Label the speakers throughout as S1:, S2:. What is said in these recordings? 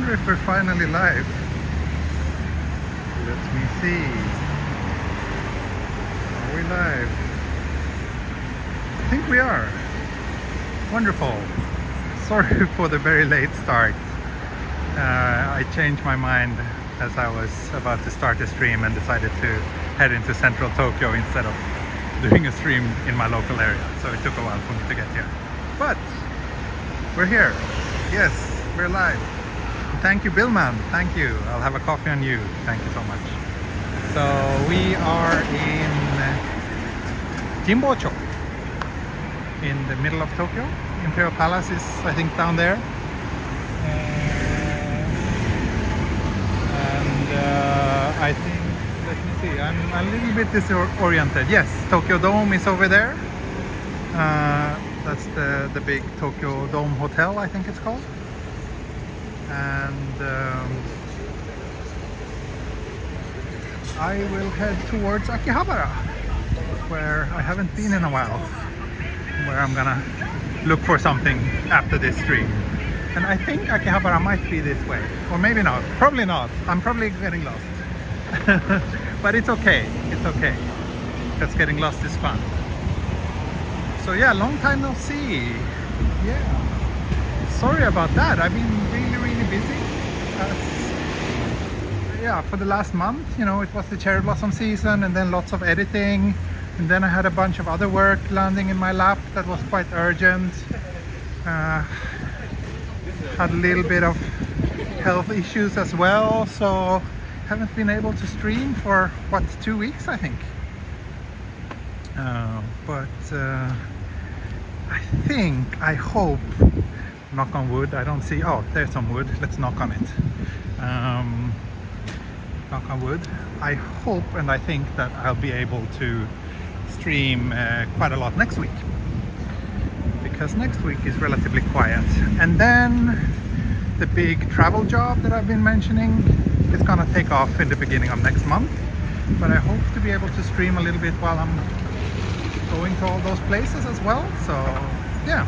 S1: wonder if we're finally live. Let me see. Are we live? I think we are. Wonderful. Sorry for the very late start. I changed my mind as I was about to start the stream and decided to head into central Tokyo instead of doing a stream in my local area. So it took a while for me to get here. But we're here. Yes, we're live. Thank you, Billman. Thank you. I'll have a coffee on you. Thank you so much. So we are in Jimbocho, in the middle of Tokyo. Imperial Palace is, I think, down there. I think, let me see, I'm a little bit disoriented. Yes, Tokyo Dome is over there. That's the big Tokyo Dome Hotel, I think it's called. And I will head towards Akihabara, where I haven't been in a while, where I'm gonna look for something after this stream. And I think Akihabara might be this way, or maybe not, probably not. I'm probably getting lost. But it's okay, it's okay, because getting lost is fun. So yeah, long time no see. Yeah, sorry about that. I've been really busy. Yeah, for the last month, you know, it was the cherry blossom season, and then lots of editing, and then I had a bunch of other work landing in my lap that was quite urgent. Had a little bit of health issues as well, so haven't been able to stream for what, 2 weeks I think. I hope, knock on wood, I don't see, oh there's some wood, let's knock on it. Knock on wood. I hope and I think that I'll be able to stream quite a lot next week, because next week is relatively quiet. And then the big travel job that I've been mentioning is gonna take off in the beginning of next month, but I hope to be able to stream a little bit while I'm going to all those places as well. So yeah,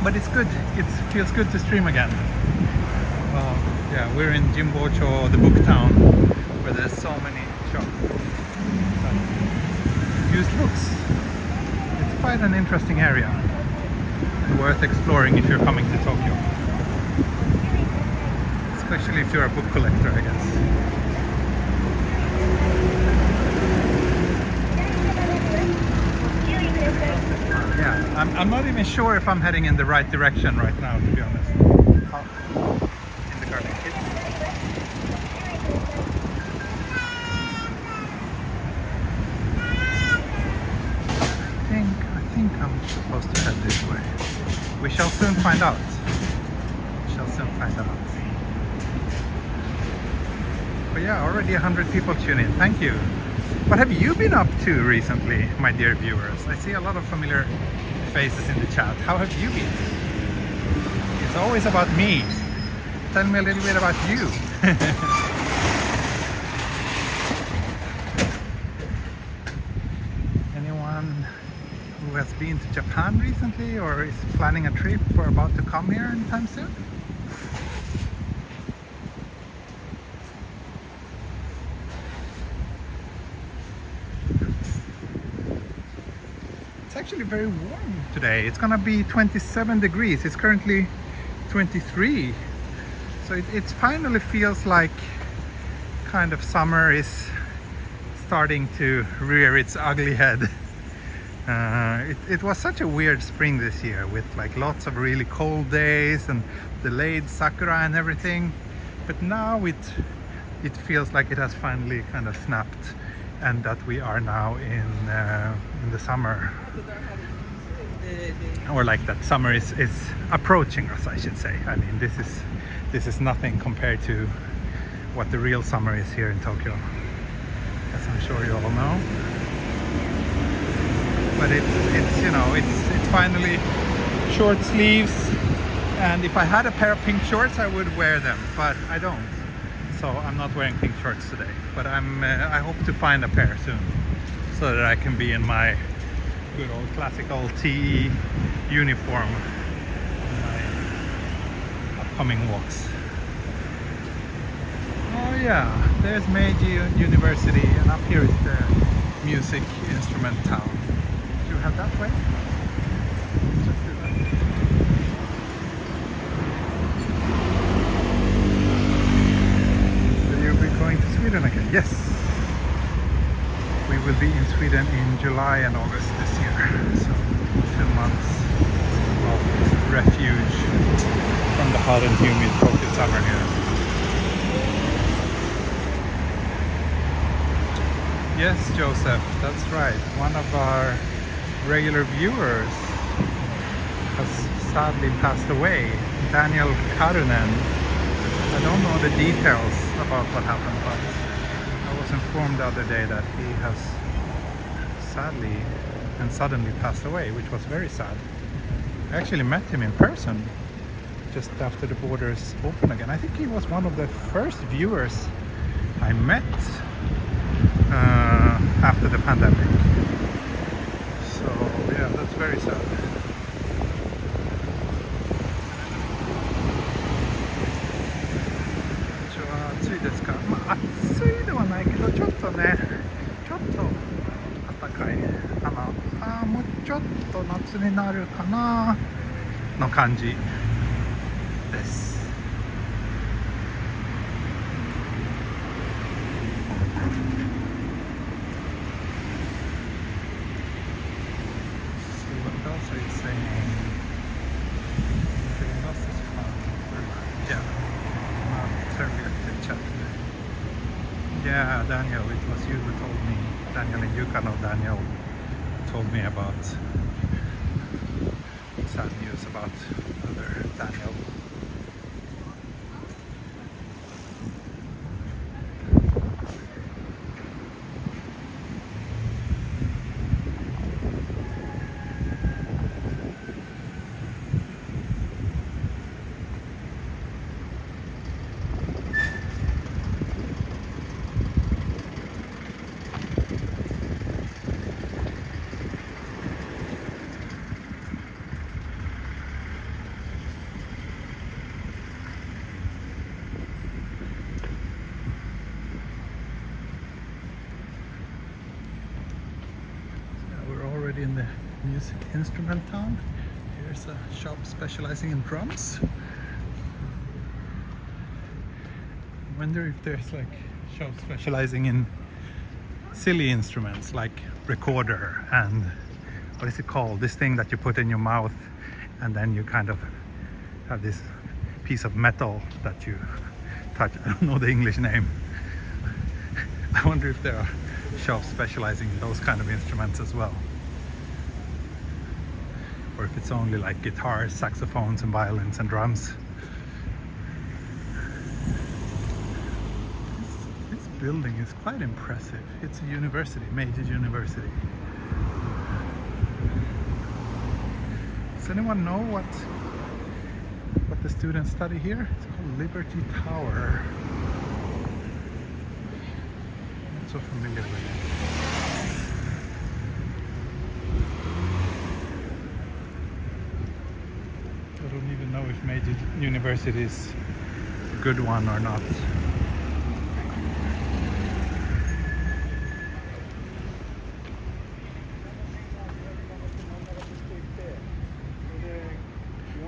S1: but it's good, it feels good to stream again. Yeah, we're in Jimbocho, the book town, where there's so many shops, used books. It's quite an interesting area, worth exploring if you're coming to Tokyo, especially if you're a book collector, I guess. Yeah, I'm not even sure if I'm heading in the right direction right now, to be honest. In the garden kit. I think I'm supposed to head this way. We shall soon find out. We shall soon find out. But yeah, already 100 people tune in. Thank you. What have you been up to recently, my dear viewers? I see a lot of familiar faces in the chat. How have you been? It's always about me. Tell me a little bit about you. Anyone who has been to Japan recently or is planning a trip or about to come here anytime soon? Actually very warm today. It's gonna be 27 degrees. It's currently 23, so it finally feels like kind of summer is starting to rear its ugly head. It was such a weird spring this year, with like lots of really cold days and delayed sakura and everything, but now it feels like it has finally kind of snapped, and that we are now in the summer, or like that summer is approaching us, I should say. I mean, this is nothing compared to what the real summer is here in Tokyo, as I'm sure you all know. But it's you know, it's finally short sleeves, and if I had a pair of pink shorts I would wear them, but I don't. So I'm not wearing pink shorts today, but I hope to find a pair soon, so that I can be in my good old classical TE uniform, my upcoming walks. Oh yeah, there's Meiji University, and up here is the music instrument town. Do you have that way? Let's just do that. Will you be going to Sweden again? Yes! We will be in Sweden in July and August this year. So 2 months of refuge from the hot and humid Tokyo summer here. Yes, Joseph, that's right. One of our regular viewers has sadly passed away. Daniel Karunen. I don't know the details about what happened, but I was informed the other day that he has sadly and suddenly passed away, which was very sad. I actually met him in person just after the borders opened again. I think he was one of the first viewers I met after the pandemic. So yeah, that's very sad. 暑いですか？まあ暑いではないけどちょっとね、ちょっと暖かいかな。もうちょっと夏になるかなの感じです。Yeah, Daniel, it was you who told me. Daniel and Yukano Daniel told me about sad news about other Daniel. In the music instrument town. Here's a shop specializing in drums. I wonder if there's like shops specializing in silly instruments like recorder and what is it called? This thing that you put in your mouth and then you kind of have this piece of metal that you touch. I don't know the English name. I wonder if there are shops specializing in those kind of instruments as well. Or if it's only like guitars, saxophones and violins and drums. This building is quite impressive. It's a university, Meiji University. Does anyone know what the students study here? It's called Liberty Tower. I'm not so familiar with it. I don't even know if Meiji University is a good one or not.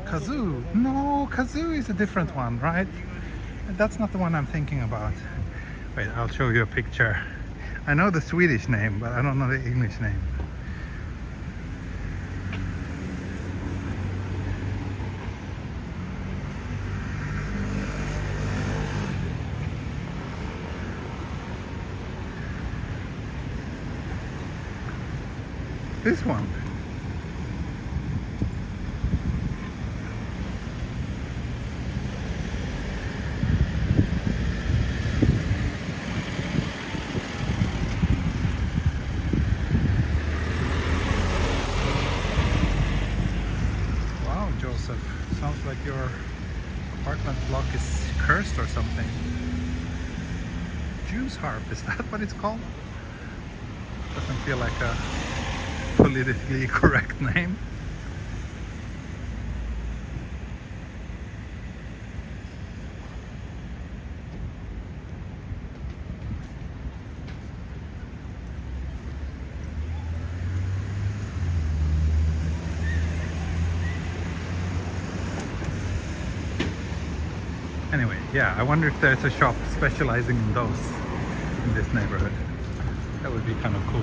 S1: Kazoo! No, Kazoo is a different one, right? That's not the one I'm thinking about. Wait, I'll show you a picture. I know the Swedish name, but I don't know the English name. This one. Wow, Joseph. Sounds like your apartment block is cursed or something. Juice harp, is that what it's called? Doesn't feel like a politically correct name. Anyway, yeah, I wonder if there's a shop specializing in those in this neighborhood. That would be kind of cool.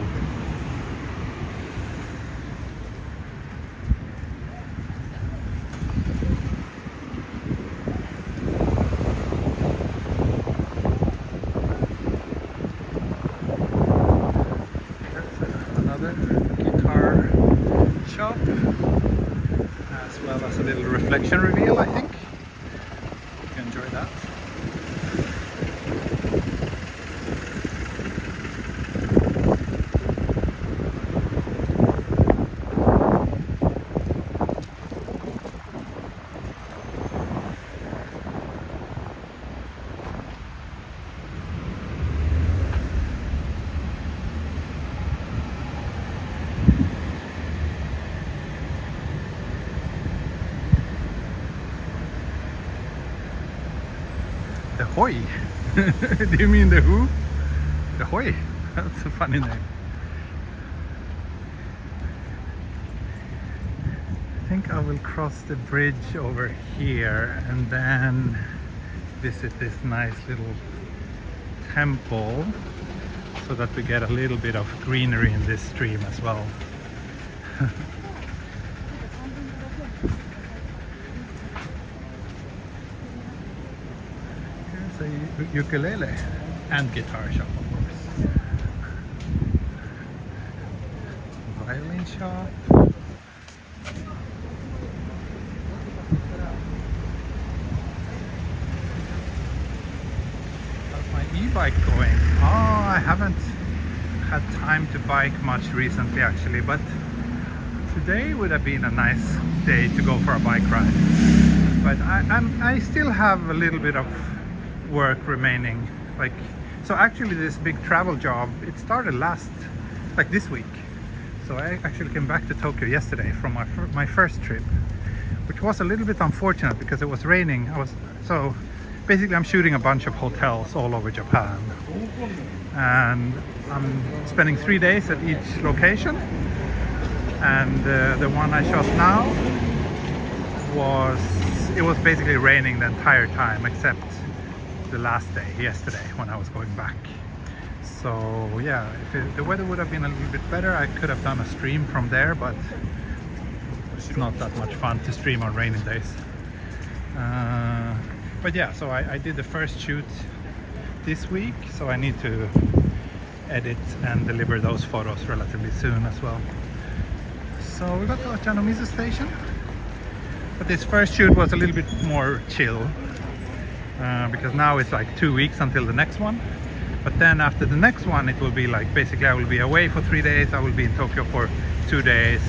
S1: Shop, as well as a little reflection reveal, I think. You can enjoy that. The Hoi. Do you mean the who? The Hoi. That's a funny name. I think I will cross the bridge over here and then visit this nice little temple so that we get a little bit of greenery in this stream as well. Ukulele and guitar shop, of course. Violin shop. How's my e-bike going? Oh, I haven't had time to bike much recently actually, but today would have been a nice day to go for a bike ride. But I still have a little bit of work remaining, like, so actually this big travel job, it started this week. So I actually came back to Tokyo yesterday from my first trip, which was a little bit unfortunate because it was raining. So basically I'm shooting a bunch of hotels all over Japan, and I'm spending 3 days at each location, and the one I shot now it was basically raining the entire time except the last day, yesterday, when I was going back. So yeah, if the weather would have been a little bit better, I could have done a stream from there, but it's not that much fun to stream on rainy days. But yeah, so I did the first shoot this week, so I need to edit and deliver those photos relatively soon as well. So we got to Ochanomizu station, but this first shoot was a little bit more chill. Because now it's like 2 weeks until the next one, but then after the next one it will be like basically I will be away for 3 days, I will be in Tokyo for 2 days,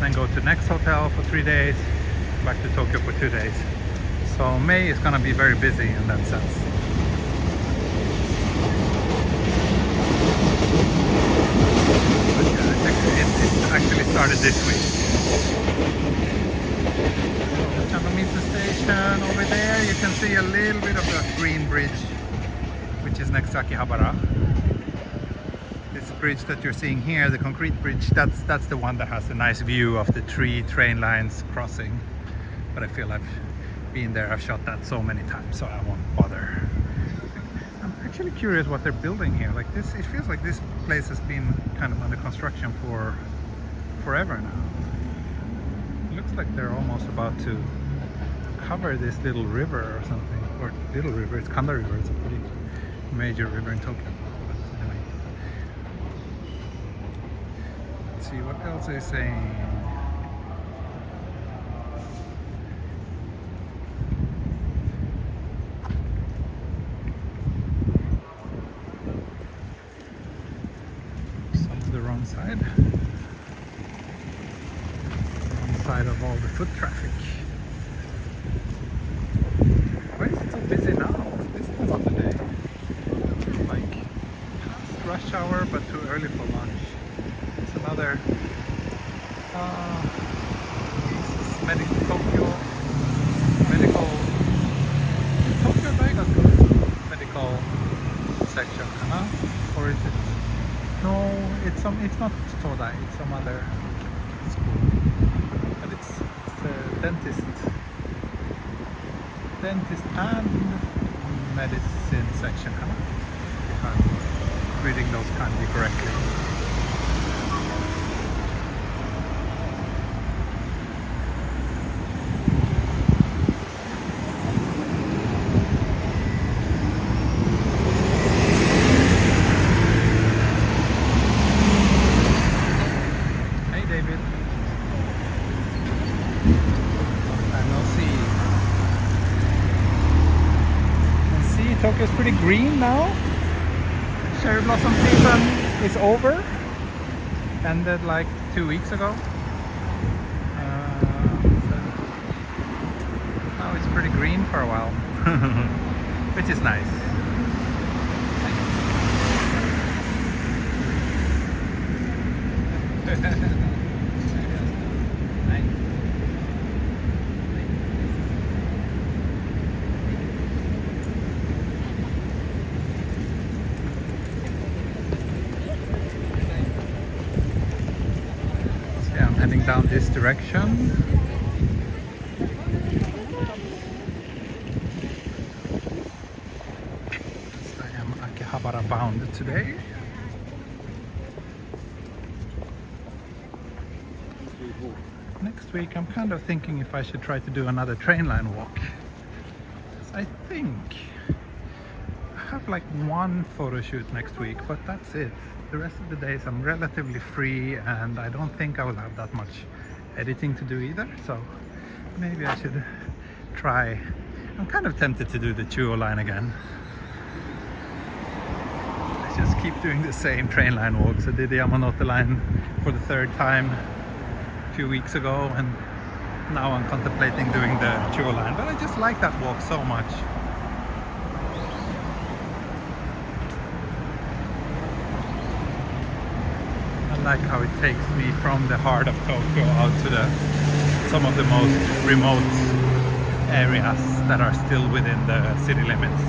S1: then go to next hotel for 3 days, back to Tokyo for 2 days. So May is gonna be very busy in that sense. But yeah, it actually started this week. Chanomitsu station over there, you can see a little bit of the green bridge, which is next to Akihabara. This bridge that you're seeing here, the concrete bridge, that's the one that has a nice view of the 3 train lines crossing. But I feel I've been there, I've shot that so many times, so I won't bother. I'm actually curious what they're building here. Like this, it feels like this place has been kind of under construction for forever now. It looks like they're almost about to cover this little river or something, or little river, it's Kanda River, it's a pretty major river in Tokyo. But anyway, let's see what else they're saying. Oops, the wrong side. Wrong side of all the foot traffic. Why is it so busy now? This time of the day. It's like past rush hour, but too early for lunch. It's another this is Tokyo Daigaku medical section, or is it? No, it's not Todai. It's some other school, but it's a dentist dentist and medicine section, huh? If I'm reading those kanji correctly. Hey David. Tokyo's pretty green now. Cherry blossom season is over. Ended like 2 weeks ago. So now it's pretty green for a while, which is nice. Heading down this direction. So I am Akihabara bound today. Next week I'm kind of thinking if I should try to do another train line walk. I think I have like one photo shoot next week, but that's it. The rest of the days I'm relatively free and I don't think I will have that much editing to do either, so maybe I should try. I'm kind of tempted to do the Chuo line again. I just keep doing the same train line walks. I did the Yamanote line for the third time a few weeks ago, and now I'm contemplating doing the Chuo line, but I just like that walk so much. I like how it takes me from the heart of Tokyo out to some of the most remote areas that are still within the city limits.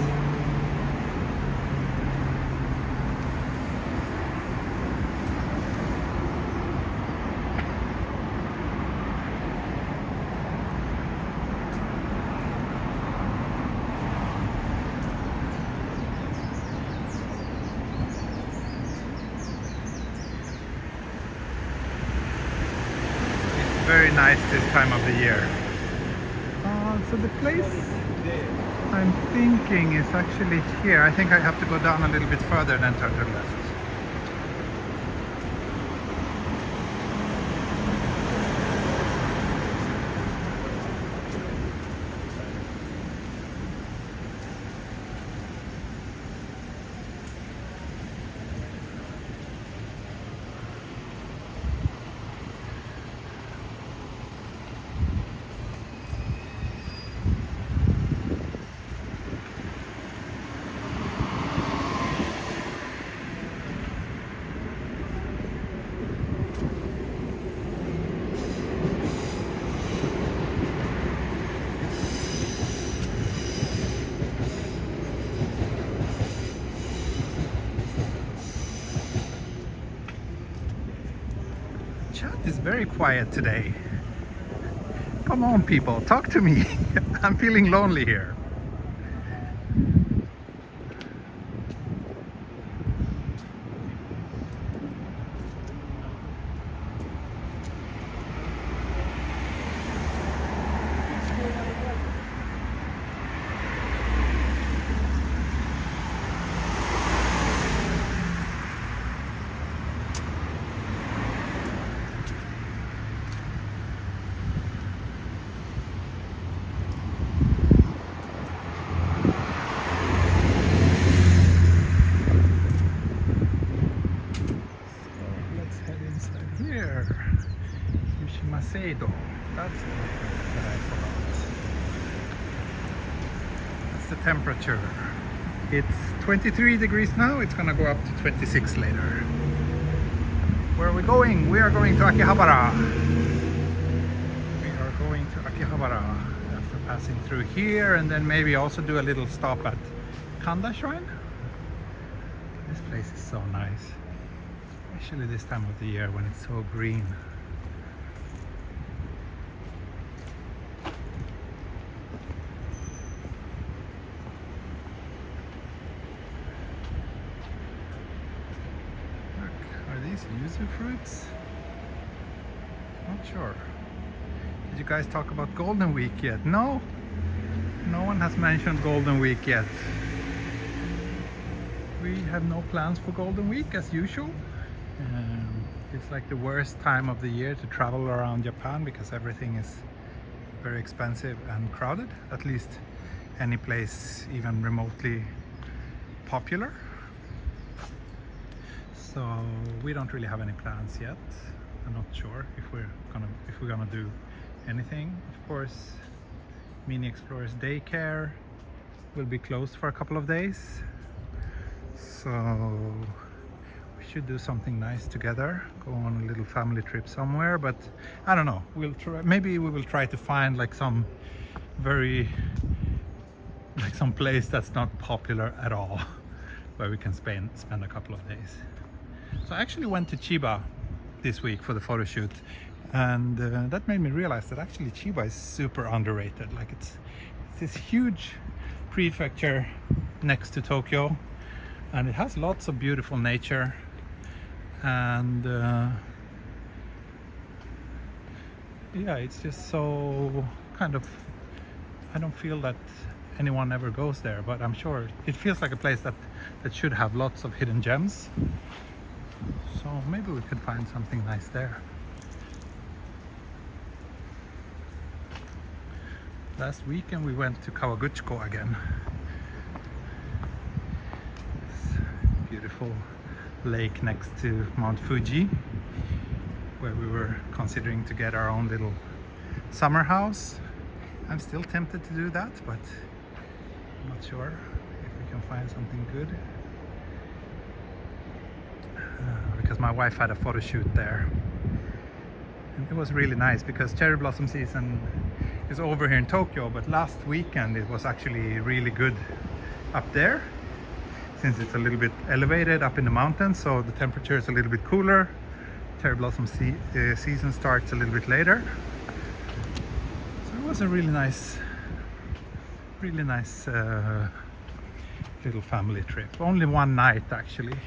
S1: Very nice this time of the year. So the place I'm thinking is actually here. I think I have to go down a little bit further than turn to the left. Chat is very quiet today. Come on people, talk to me. I'm feeling lonely here. That's the name that I forgot. That's the temperature. It's 23 degrees now. It's gonna go up to 26 later. Where are we going? We are going to Akihabara. We are going to Akihabara after passing through here, and then maybe also do a little stop at Kanda Shrine. This place is so nice, especially this time of the year when it's so green. these yuzu fruits? Not sure. Did you guys talk about Golden Week yet? No? No one has mentioned Golden Week yet. We have no plans for Golden Week as usual. It's like the worst time of the year to travel around Japan because everything is very expensive and crowded. At least any place even remotely popular. So we don't really have any plans yet. I'm not sure if we're gonna do anything. Of course, Mini Explorers Daycare will be closed for a couple of days. So we should do something nice together, go on a little family trip somewhere, but I don't know, we'll try, maybe we will try to find like some place that's not popular at all where we can spend a couple of days. So I actually went to Chiba this week for the photo shoot, and that made me realize that actually Chiba is super underrated. Like it's this huge prefecture next to Tokyo, and it has lots of beautiful nature, and yeah, it's just so kind of, I don't feel that anyone ever goes there, but I'm sure it feels like a place that should have lots of hidden gems. So maybe we could find something nice there. Last weekend we went to Kawaguchiko again. This beautiful lake next to Mount Fuji, where we were considering to get our own little summer house. I'm still tempted to do that, but I'm not sure if we can find something good. Because my wife had a photo shoot there, and it was really nice because cherry blossom season is over here in Tokyo, but last weekend it was actually really good up there since it's a little bit elevated up in the mountains, so the temperature is a little bit cooler. Cherry blossom season starts a little bit later, so it was a really nice little family trip. Only one night actually,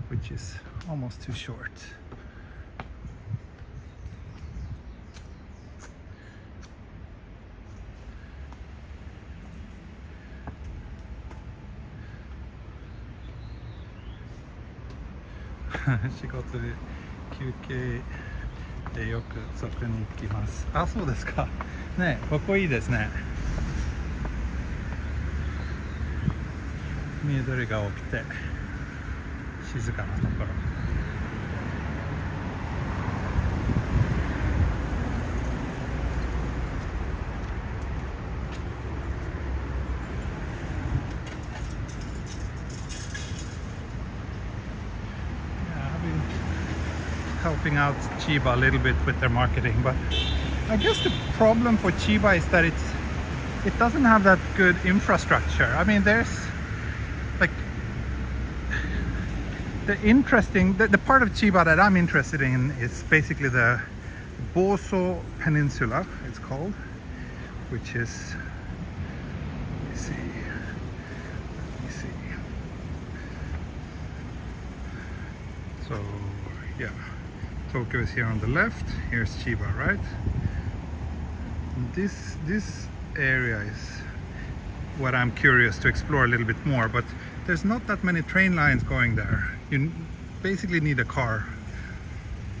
S1: which is almost too short. Shigoto de kyukei de yoku zoku ni ikimasu. あ、そうですか。ね、ここいいですね。緑が多くて静かなところ。Helping out Chiba a little bit with their marketing, but I guess the problem for Chiba is that it doesn't have that good infrastructure. I mean, there's like the part of Chiba that I'm interested in is basically the Boso Peninsula, it's called, which is, let me see. So yeah, Tokyo is here on the left, here's Chiba, right? This area is what I'm curious to explore a little bit more, but there's not that many train lines going there. You basically need a car.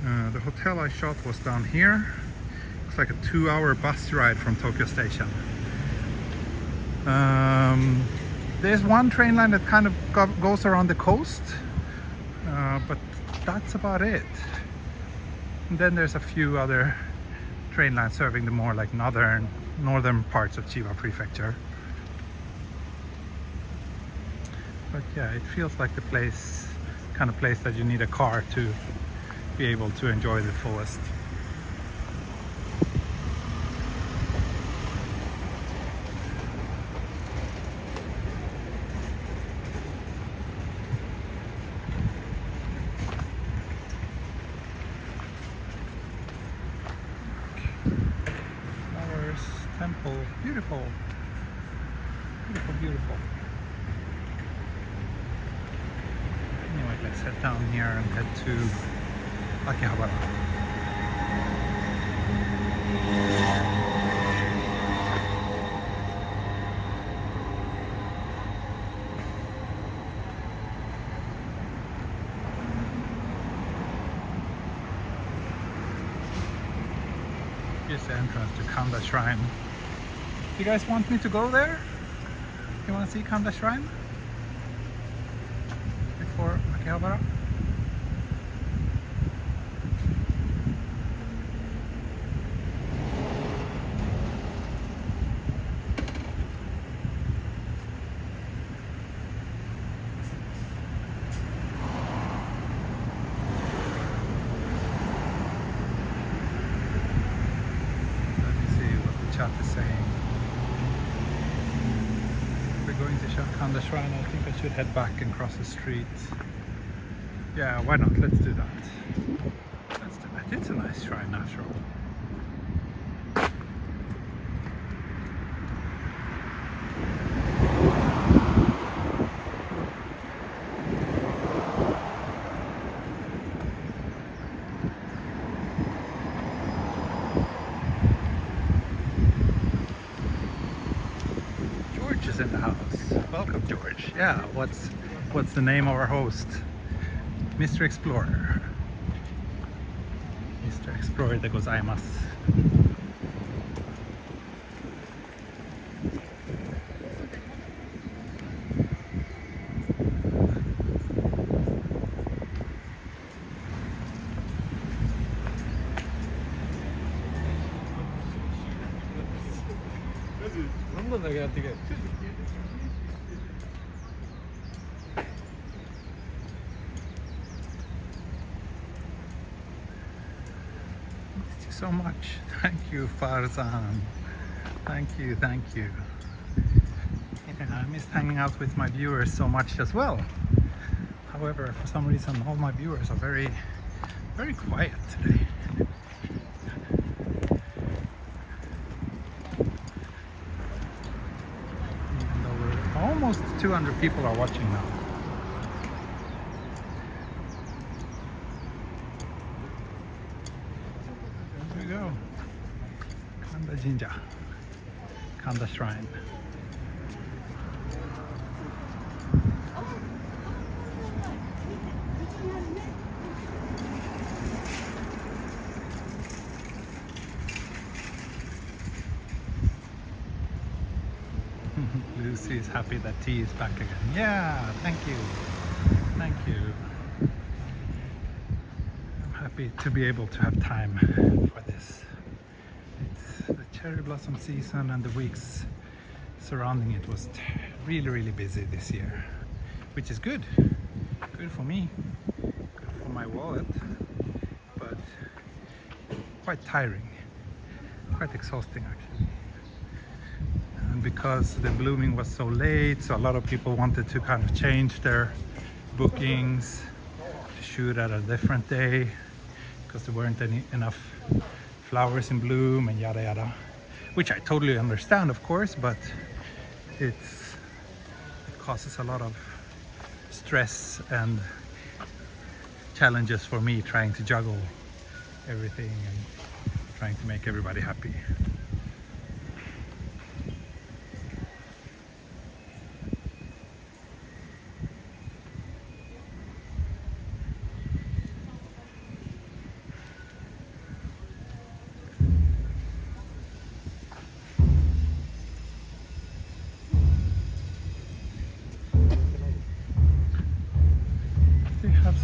S1: The hotel I shot was down here. It's like a 2-hour bus ride from Tokyo Station. There's one train line that kind of goes around the coast, but that's about it. And then there's a few other train lines serving the more like northern parts of Chiba Prefecture. But yeah, it feels like the kind of place that you need a car to be able to enjoy the fullest. Temple, beautiful. Anyway, let's head down here and head to Akihabara. Here's the entrance to Kanda Shrine. You guys want me to go there? You want to see Kanda Shrine? Before Akihabara? Is saying. We're going to Kanda Shrine. I think I should head back and cross the street. Yeah, why not? Let's do that. Let's do that. It's a nice shrine after all. Is in the house. Welcome, George. Yeah, what's the name of our host? Mr. Explorer. Mr. Explorer de gozaimasu. So much. Thank you, Farzan. Thank you. Yeah, I missed hanging out with my viewers so much as well. However, for some reason, all my viewers are very quiet today. Even though we're almost 200 people are watching now. Kanda Jinja, Kanda Shrine. Lucy is happy that tea is back again. Yeah, thank you. I'm happy to be able to have time for this. It's the cherry blossom season and the weeks surrounding it was really busy this year, which is good for me, good for my wallet, but quite tiring, quite exhausting actually. And because the blooming was so late, so a lot of people wanted to kind of change their bookings to shoot at a different day because there weren't enough flowers in bloom and yada yada, which I totally understand, of course, but it causes a lot of stress and challenges for me trying to juggle everything and trying to make everybody happy.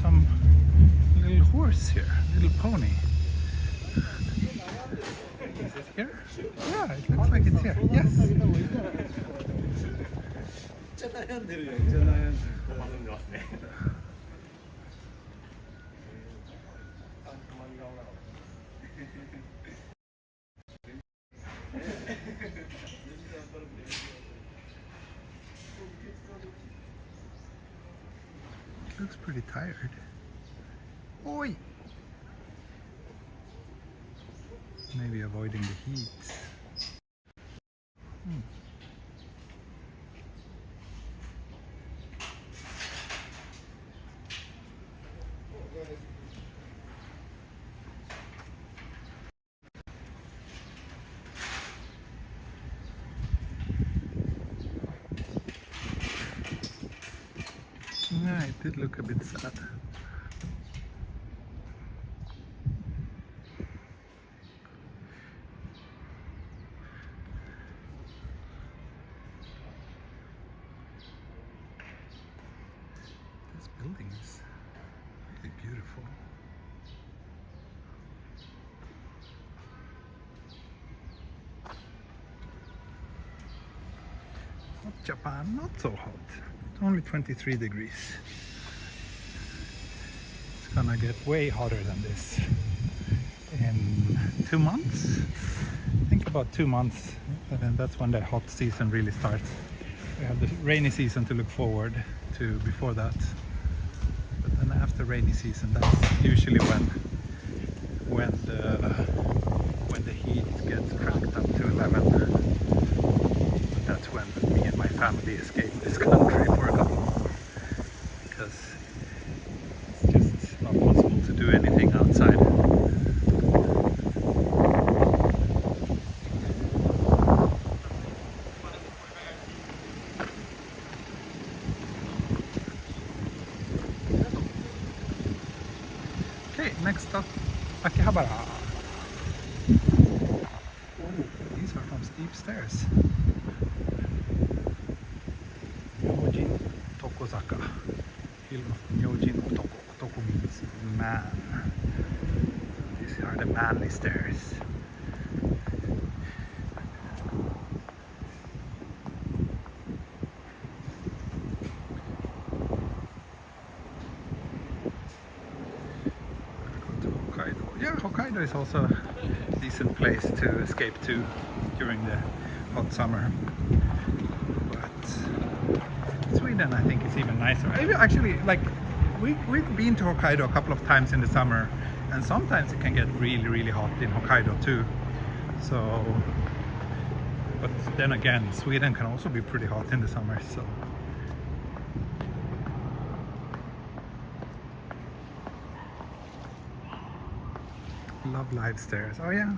S1: Some little horse here, little pony. Is it here? Yeah, it looks like it's here. Yes. Looks pretty tired. Oi! Maybe avoiding the heat. did look a bit sad. This building is really beautiful. Japan, not so hot. It's only 23 degrees. It's gonna get way hotter than this in 2 months. I think about 2 months, and then that's when the hot season really starts. We have the rainy season to look forward to before that. But then after rainy season, that's usually when the heat gets cranked up to 11. That's when me and my family escaped this country for a couple of months, because it's just not possible to do anything outside. Okay, next up, Akihabara. These are some steep stairs. Hill of Myojin Otoko. Otoko means man. These are the manly stairs. Go to Hokkaido. Yeah, Hokkaido is also a decent place to escape to during the hot summer. Sweden, I think, is even nicer. Actually, like we've been to Hokkaido a couple of times in the summer, and sometimes it can get really hot in Hokkaido too. So, but then again, Sweden can also be pretty hot in the summer. So, love live stairs. Oh yeah.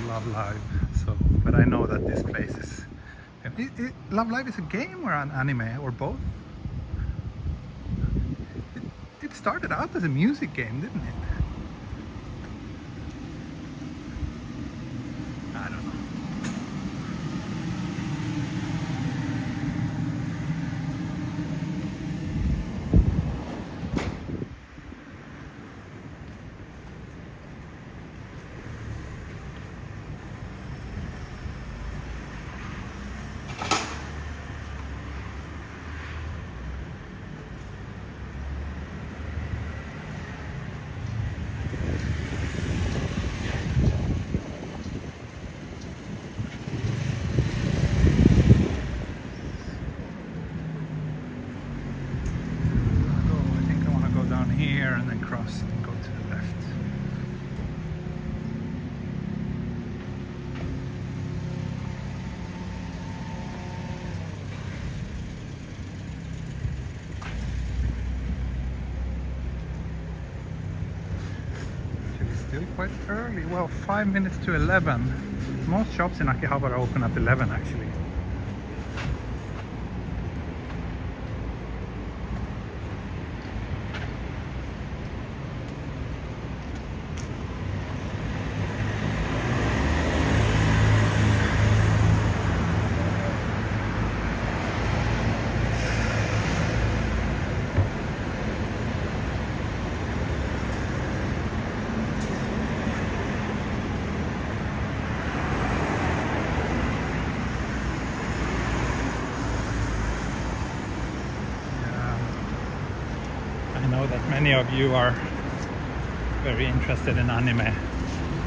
S1: Love Live, so, but I know that this place is... Love Live is a game or an anime, or both? It started out as a music game, didn't it? I don't know. And then cross and go to the left. It's still quite early. Well, 5 minutes to 11. Most shops in Akihabara open at 11 actually. I know that many of you are very interested in anime.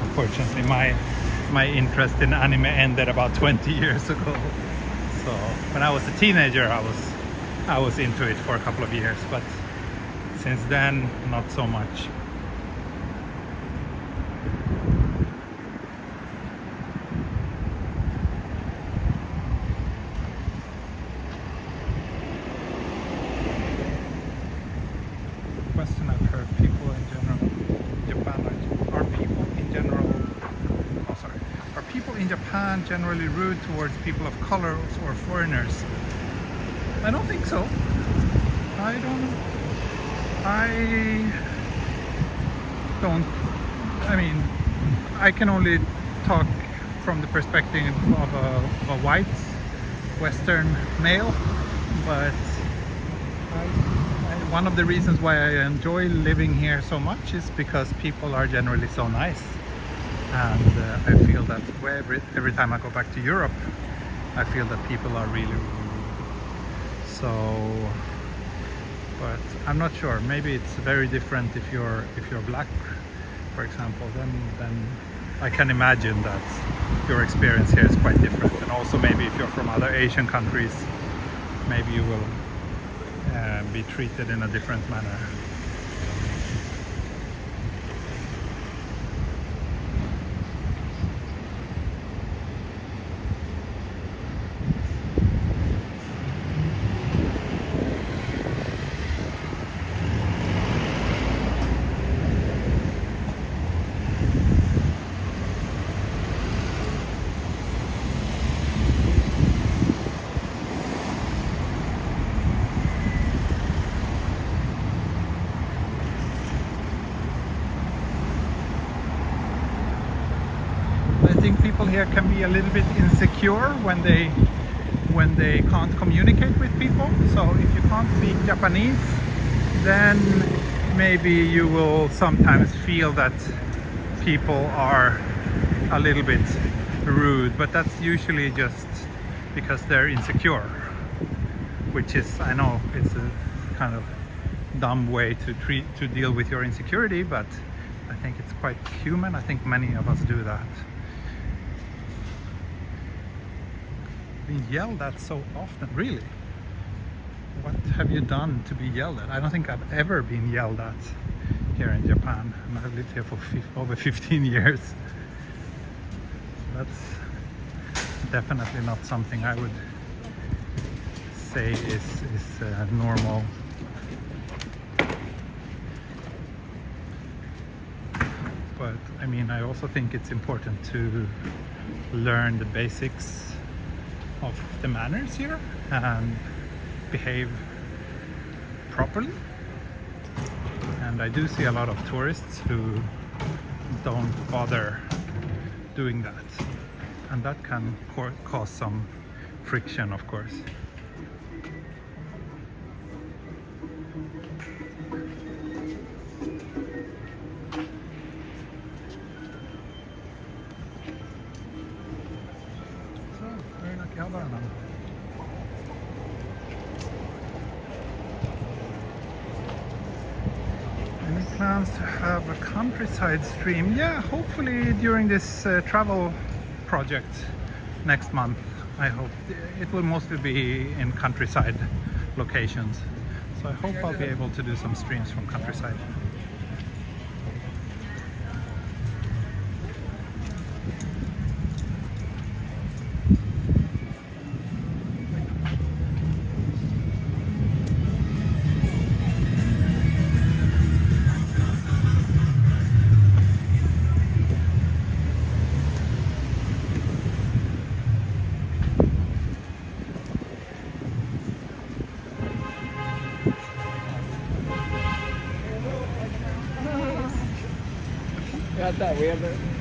S1: Unfortunately, my interest in anime ended about 20 years ago. So when I was a teenager, I was into it for a couple of years, but since then, not so much. Question I've heard, people in general, Japan, are people in general, oh sorry, are people in Japan generally rude towards people of color or foreigners? I don't think so. I mean, I can only talk from the perspective of a white Western male, but one of the reasons why I enjoy living here so much is because people are generally so nice, and I feel that every time I go back to Europe, I feel that people are really rude. So, but I'm not sure. Maybe it's very different if you're black, for example. Then I can imagine that your experience here is quite different. And also maybe if you're from other Asian countries, maybe you will be treated in a different manner. I think people here can be a little bit insecure when they can't communicate with people. So if you can't speak Japanese, then maybe you will sometimes feel that people are a little bit rude, but that's usually just because they're insecure, which is, I know it's a kind of dumb way to deal with your insecurity, but I think it's quite human. I think many of us do that. Being yelled at so often, really? What have you done to be yelled at? I don't think I've ever been yelled at here in Japan, and I've lived here for over 15 years. So that's definitely not something I would say is normal. But I mean, I also think it's important to learn the basics of the manners here and behave properly. And I do see a lot of tourists who don't bother doing that, and that can cause some friction, of course. Akihabara now. Any plans to have a countryside stream? Yeah, hopefully during this travel project next month. I hope it will mostly be in countryside locations. So I hope I'll be able to do some streams from countryside.
S2: We have a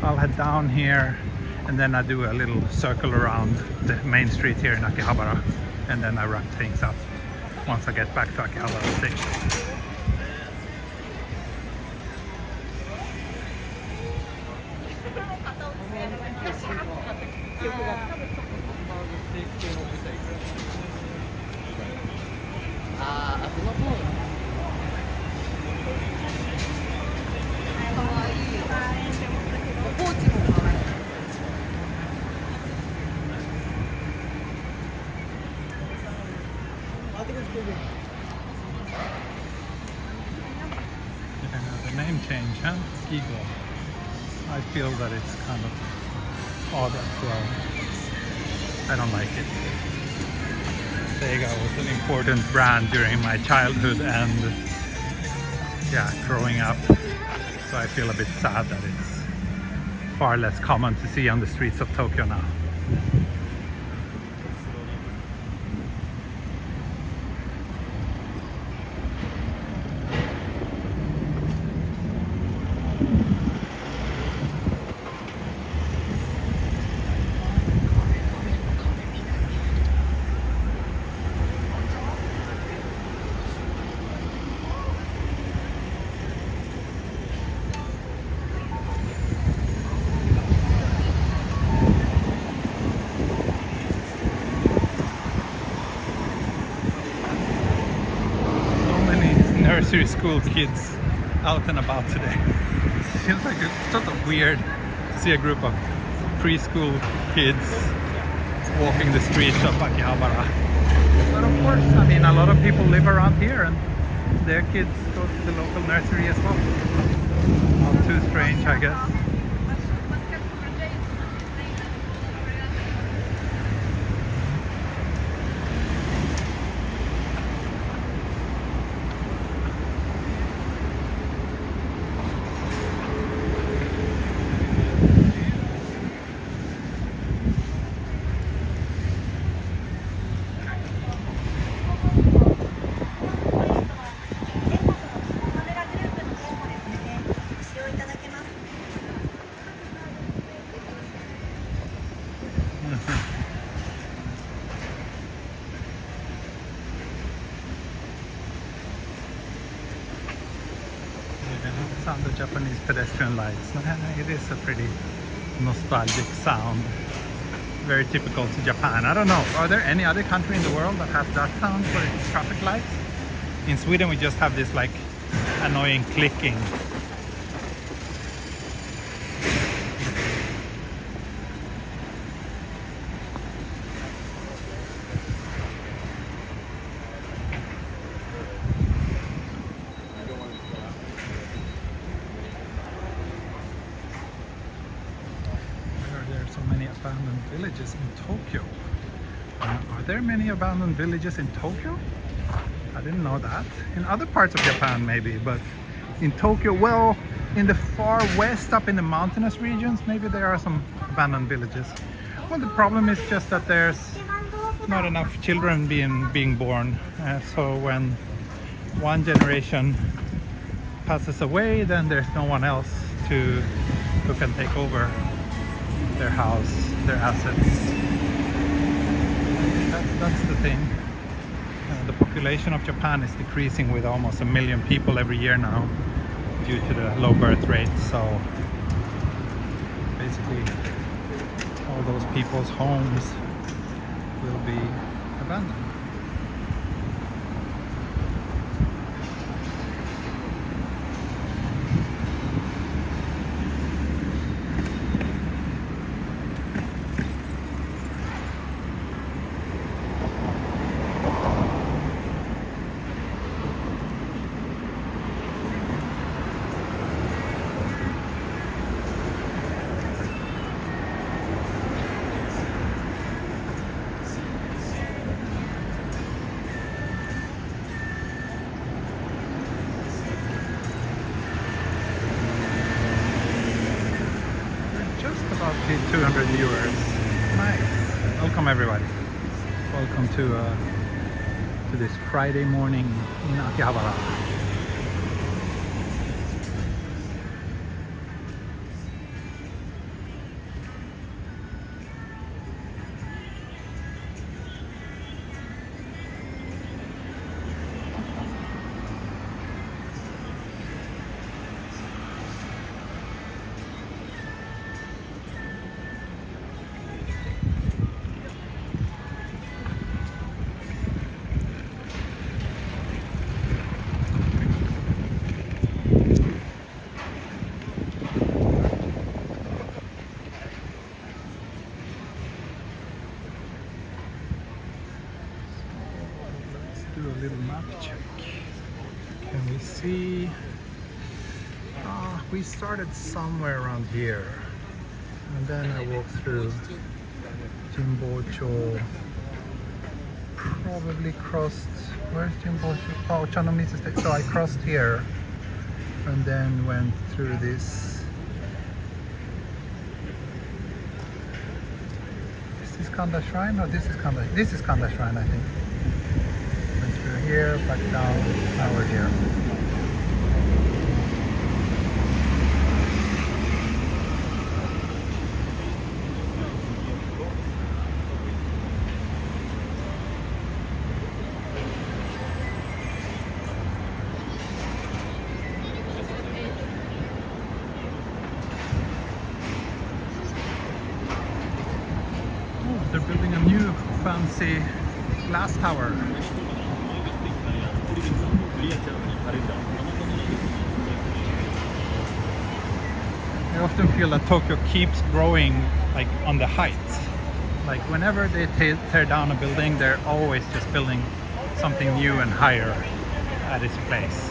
S2: I'll head down here and then I do a little circle around the main street here in Akihabara, and then I wrap things up once I get back to Akihabara station.
S1: The name change, huh? Gigo. I feel that it's kind of odd as well. I don't like it. Sega was an important brand during my childhood and yeah, growing up. So I feel a bit sad that it's far less common to see on the streets of Tokyo now. Nursery school kids out and about today. It feels like it's sort of weird to see a group of preschool kids walking the streets of Akihabara. But of course, I mean, a lot of people live around here and their kids go to the local nursery as well. Not too strange, I guess. Sound of Japanese pedestrian lights. It is a pretty nostalgic sound. Very typical to Japan. I don't know, are there any other country in the world that has that sound for its traffic lights? In Sweden we just have this like annoying clicking. Abandoned villages in Tokyo. Are there many abandoned villages in Tokyo? I didn't know that. In other parts of Japan maybe, but in Tokyo, well, in the far west, up in the mountainous regions, maybe there are some abandoned villages. Well, the problem is just that there's not enough children being born. So when one generation passes away, then there's no one else who can take over their house, their assets. That's the thing. The population of Japan is decreasing with almost 1 million people every year now due to the low birth rate. So basically all those people's homes will be abandoned. About 200 viewers. Nice. Welcome everybody. Welcome to this Friday morning in Akihabara. we started somewhere around here, and then I walked through Jimbocho, probably crossed, where's Jimbocho? Oh, Chanomizu State. So I crossed here and then went through this. Is this Kanda Shrine? No, this is Kanda Shrine, I think. Went through here, back down, now we're here. They're building a new fancy glass tower. I often feel that Tokyo keeps growing like on the height. Like whenever they tear down a building, they're always just building something new and higher at its place.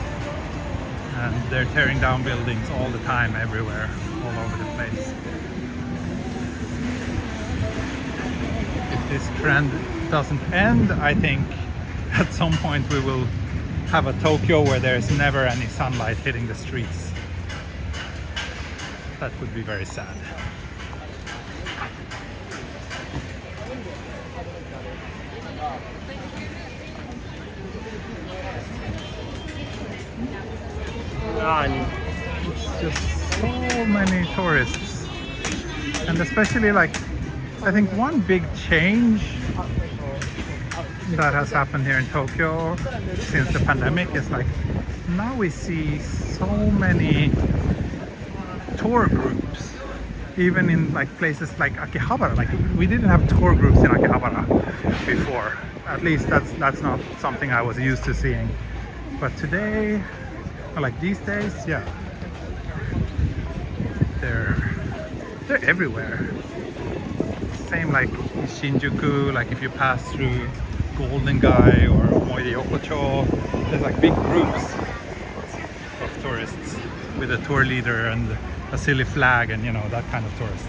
S1: And they're tearing down buildings all the time, everywhere, all over the place. If this trend doesn't end, I think at some point we will have a Tokyo where there's never any sunlight hitting the streets. That would be very sad. It's just so many tourists, and especially like I think one big change that has happened here in Tokyo since the pandemic is like now we see so many tour groups, even in like places like Akihabara. Like we didn't have tour groups in Akihabara before. At least that's not something I was used to seeing. But today, or like these days, yeah, they're everywhere. Same like in Shinjuku, like if you pass through Golden Guy or Yokocho, there's like big groups of tourists with a tour leader and a silly flag and you know, that kind of tourists.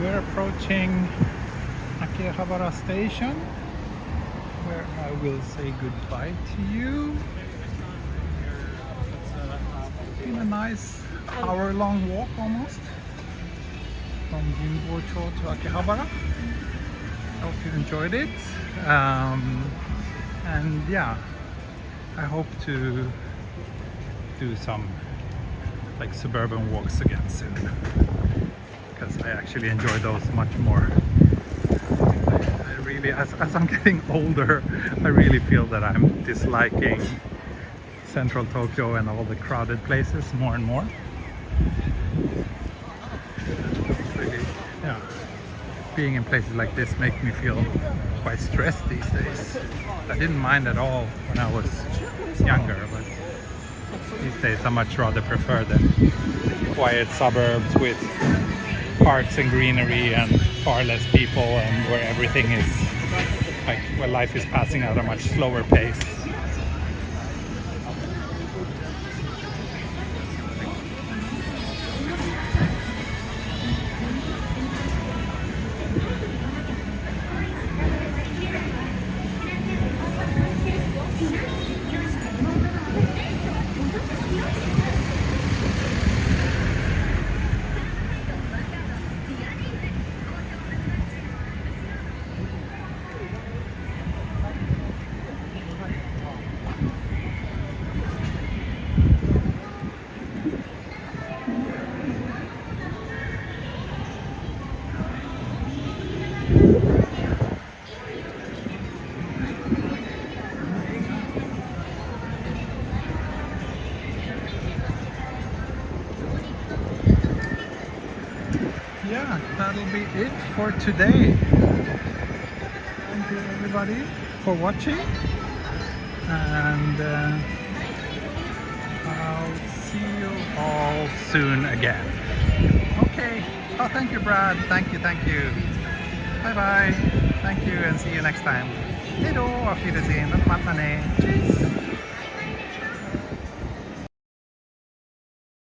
S1: We're approaching Akihabara station, where I will say goodbye to you. It's been a nice hour-long walk almost from Jimbocho to Akihabara. Hope you enjoyed it, and yeah, I hope to do some like suburban walks again soon, because I actually enjoy those much more. I really, as I'm getting older, I really feel that I'm disliking central Tokyo and all the crowded places more and more. Really, yeah, being in places like this makes me feel quite stressed these days. I didn't mind at all when I was younger, but these days I much rather prefer the quiet suburbs with parks and greenery and far less people, and where everything is like where life is passing at a much slower pace. that'll be it for today. Thank you everybody for watching, and I'll see you all soon again. Okay. Oh, thank you, Brad. Thank you. Bye bye. Thank you, and see you next time. Hej då, auf Wiedersehen und Matane. Tschüss.